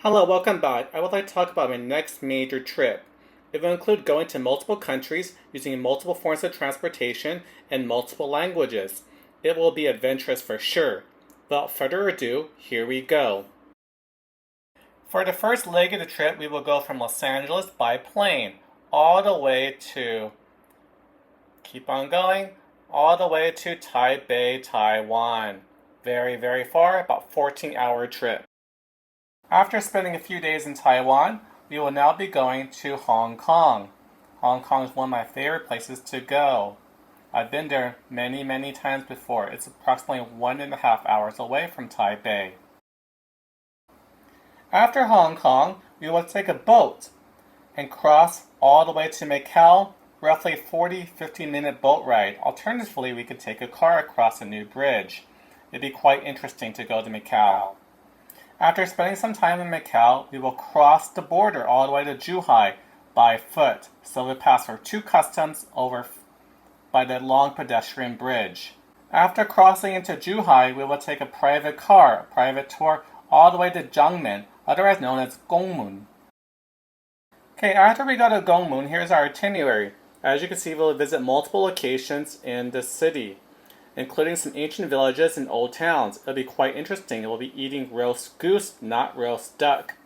Hello, welcome back. I would like to talk about my next major trip. It will include going to multiple countries using multiple forms of transportation and multiple languages. It will be adventurous for sure. Without further ado, here we go. For the first leg of the trip, we will go from Los Angeles by plane all the way to, keep on going, all the way to Taipei, Taiwan. Very, very far, about 14-hour trip. After spending a few days in Taiwan, we will now be going to Hong Kong. Hong Kong is one of my favorite places to go. I've been there many, many times before. It's approximately 1.5 hours away from Taipei. After Hong Kong, we will take a boat and cross all the way to Macau, roughly 40-50 minute boat ride. Alternatively, we could take a car across a new bridge. It'd be quite interesting to go to Macau. After spending some time in Macau, we will cross the border all the way to Zhuhai by foot. So we'll pass for two customs over by the long pedestrian bridge. After crossing into Zhuhai, we will take a private tour all the way to Jiangmen, otherwise known as Gongmun. Okay, after we go to Gongmun, here's our itinerary. As you can see, we'll visit multiple locations in the city, including some ancient villages and old towns. It'll be quite interesting. We'll be eating roast goose, not roast duck.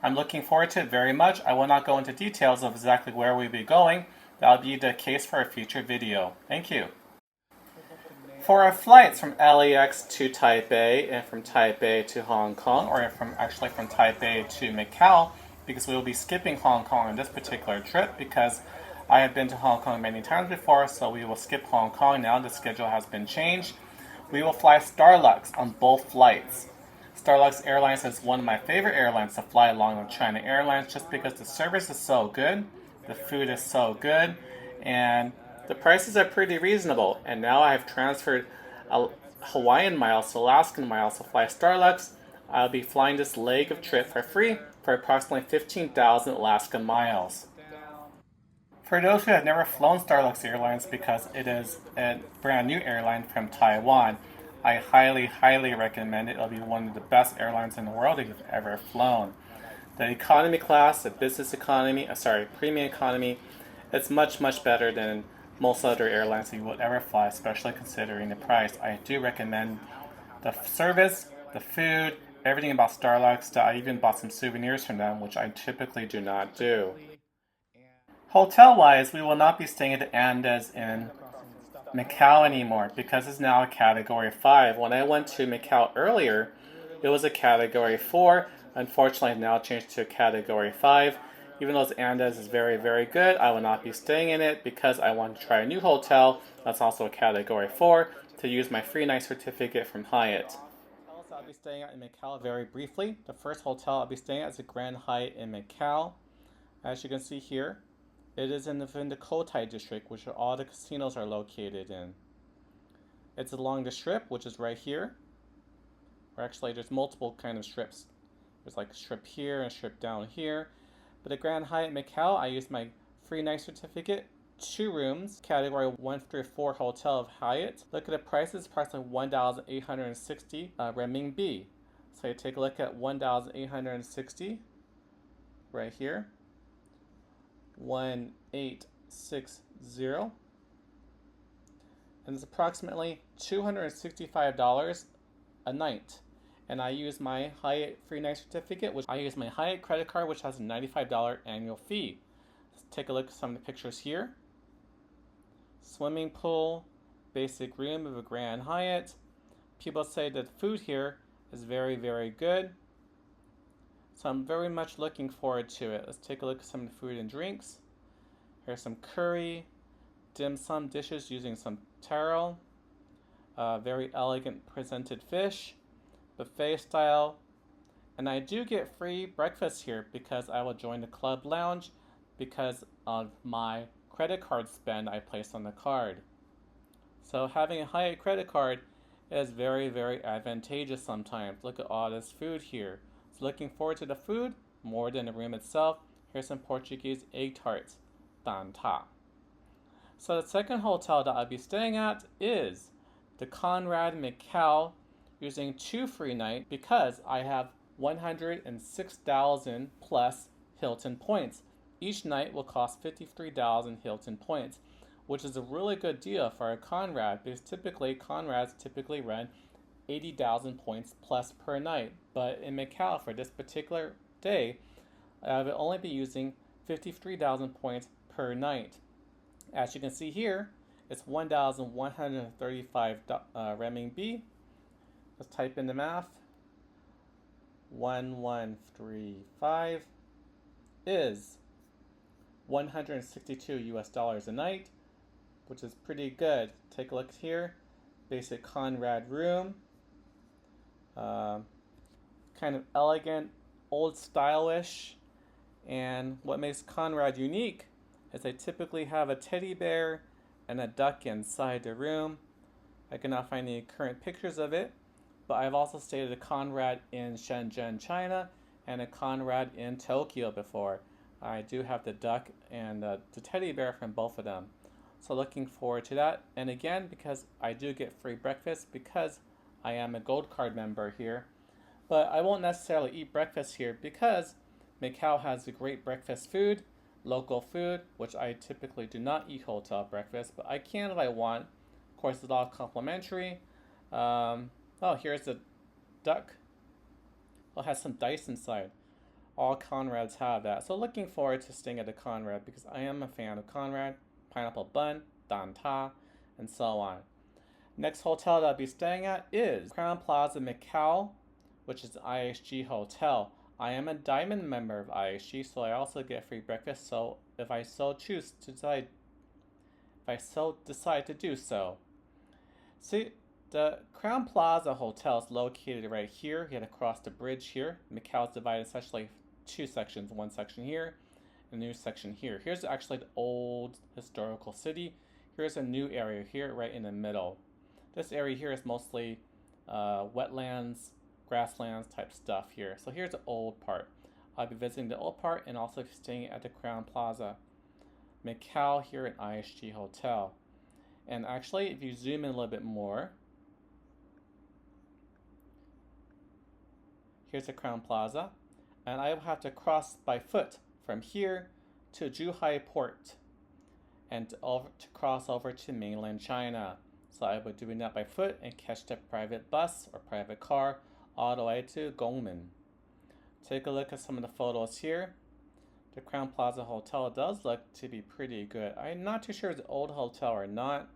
I'm looking forward to it very much. I will not go into details of exactly where we'll be going. That'll be the case for a future video. Thank you. For our flights from LAX to Taipei and from Taipei to Hong Kong, or from Taipei to Macau, because we will be skipping Hong Kong on this particular trip because I have been to Hong Kong many times before, so we will skip Hong Kong now. The schedule has been changed. We will fly Starlux on both flights. Starlux Airlines is one of my favorite airlines to fly along with China Airlines just because the service is so good, the food is so good, and the prices are pretty reasonable. And now I have transferred Hawaiian miles to Alaskan miles to fly Starlux. I'll be flying this leg of trip for free for approximately 15,000 Alaskan miles. For those who have never flown Starlux Airlines because it is a brand new airline from Taiwan, I highly, highly recommend it. It'll be one of the best airlines in the world if you've ever flown. The economy class, the premium economy, it's much, much better than most other airlines you would ever fly, especially considering the price. I do recommend the service, the food, everything about Starlux. I even bought some souvenirs from them, which I typically do not do. Hotel-wise, we will not be staying at the Andes in Macau anymore because it's now a Category 5. When I went to Macau earlier, it was a Category 4. Unfortunately, it's now changed to a Category 5. Even though Andes is very, very good, I will not be staying in it because I want to try a new hotel that's also a Category 4 to use my free night certificate from Hyatt. I'll be staying at in Macau very briefly. The first hotel I'll be staying at is the Grand Hyatt in Macau. As you can see here, it is in the Cotai district, which all the casinos are located in. It's along the strip, which is right here. Or actually, there's multiple kind of strips. There's like a strip here and a strip down here. But the Grand Hyatt Macau, I used my free night certificate. 2 rooms, Category 1 through 4 hotel of Hyatt. Look at the prices, approximately 1,860 renminbi. So you take a look at 1,860 right here. 1860, and it's approximately $265 a night. And I use my Hyatt free night certificate, which I use my Hyatt credit card, which has a $95 annual fee. Let's take a look at some of the pictures here. Swimming pool, basic room of a Grand Hyatt. People say that the food here is very, very good. So I'm very much looking forward to it. Let's take a look at some of the food and drinks. Here's some curry, dim sum dishes using some taro, very elegant presented fish, buffet style. And I do get free breakfast here because I will join the club lounge because of my credit card spend I placed on the card. So having a Hyatt credit card is very, very advantageous sometimes. Look at all this food here. So looking forward to the food more than the room itself. Here's some Portuguese egg tarts, dan ta. So the second hotel that I'll be staying at is the Conrad Macau, using 2 free nights because I have 106,000 plus Hilton points. Each night will cost 53,000 Hilton points, which is a really good deal for a Conrad because Conrads typically run 80,000 points plus per night. But in Macau for this particular day, I will only be using 53,000 points per night. As you can see here, it's 1,135 renminbi. Let's type in the math. 1135 is 162 US dollars a night, which is pretty good. Take a look here. Basic Conrad room. Kind of elegant, old stylish. And what makes Conrad unique is they typically have a teddy bear and a duck inside the room. I cannot find any current pictures of it, but I've also stayed at a Conrad in Shenzhen, China, and a Conrad in Tokyo before. I do have the duck and the teddy bear from both of them. So looking forward to that. And again, because I do get free breakfast because I am a gold card member here. But I won't necessarily eat breakfast here because Macau has a great breakfast food, local food, which I typically do not eat hotel breakfast, but I can if I want. Of course, it's all complimentary. Here's a duck. It has some dice inside. All Conrads have that. So looking forward to staying at the Conrad because I am a fan of Conrad, pineapple bun, dan ta, and so on. Next hotel that I'll be staying at is Crown Plaza Macau, which is an IHG hotel. I am a diamond member of IHG, so I also get free breakfast. So if I so decide to do so. See, the Crown Plaza Hotel is located right here. You had to cross the bridge here. Macau is divided essentially two sections. One section here, and a new section here. Here's actually the old historical city. Here's a new area here, right in the middle. This area here is mostly wetlands, grasslands type stuff here. So here's the old part. I'll be visiting the old part and also staying at the Crown Plaza Macau here at IHG Hotel. And actually, if you zoom in a little bit more, here's the Crown Plaza. And I will have to cross by foot from here to Zhuhai Port and to cross over to mainland China. So I will be doing that by foot and catch the private bus or private car all the way to Gongmen. Take a look at some of the photos here. The Crown Plaza Hotel does look to be pretty good. I'm not too sure if it's an old hotel or not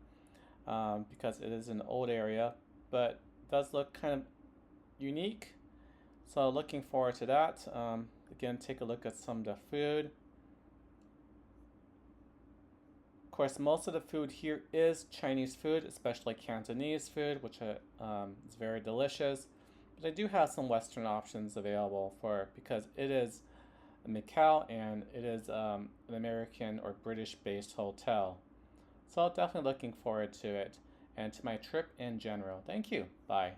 because it is an old area, but it does look kind of unique. So looking forward to that. Again, take a look at some of the food. Of course, most of the food here is Chinese food, especially Cantonese food, which is very delicious. But I do have some Western options available because it is Macau and it is an American or British-based hotel. So definitely looking forward to it and to my trip in general. Thank you. Bye.